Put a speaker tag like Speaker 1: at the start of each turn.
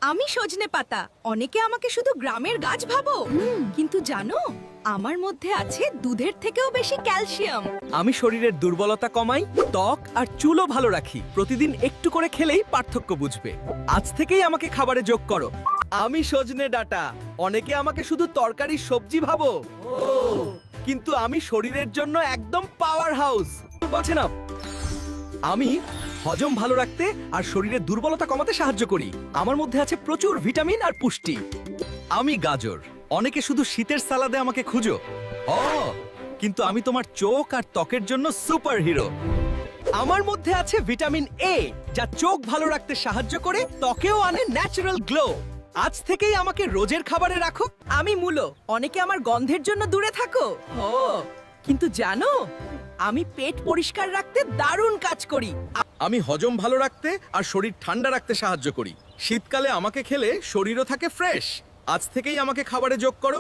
Speaker 1: আমি সজনে পাতা। অনেকে আমাকে শুধু গ্রামের গাছ ভাবো, কিন্তু জানো আমার মধ্যে আছে দুধের থেকেও বেশি ক্যালসিয়াম।
Speaker 2: আমি শরীরের দুর্বলতা কমাই, ত্বক আর চুলও ভালো রাখি। প্রতিদিন একটু করে খেলেই পার্থক্য বুঝবে। আজ থেকেই আমাকে খাবারে যোগ করো। আমি সজনে ডাঁটা। অনেকে আমাকে শুধু তরকারি সবজি ভাবো, কিন্তু আমি শরীরের জন্য একদম পাওয়ার হাউস। বাছে না, আমি হজম ভালো রাখতে আর শরীরের দুর্বলতা কমাতে সাহায্য করি। আমার মধ্যে আছে প্রচুর ভিটামিন আর পুষ্টি। আমি গাজর। অনেকে শুধু শীতের সালাদে আমাকে খুঁজো, কিন্তু আমি তোমার চোখ আর ত্বকের জন্য সুপার হিরো। আমার মধ্যে আছে ভিটামিন এ, যা চোখ ভালো রাখতে সাহায্য করে, ত্বকেও আনে ন্যাচারাল গ্লো। আজ থেকেই আমাকে রোজের খাবারে রাখো।
Speaker 1: আমি মূলো। অনেকে আমার গন্ধের জন্য দূরে থাকো, কিন্তু জানো আমি পেট পরিষ্কার রাখতে দারুণ কাজ করি।
Speaker 2: আমি হজম ভালো রাখতে আর শরীর ঠান্ডা রাখতে সাহায্য করি। শীতকালে আমাকে খেলে শরীরও থাকে ফ্রেশ। আজ থেকেই আমাকে খাবারে যোগ করো।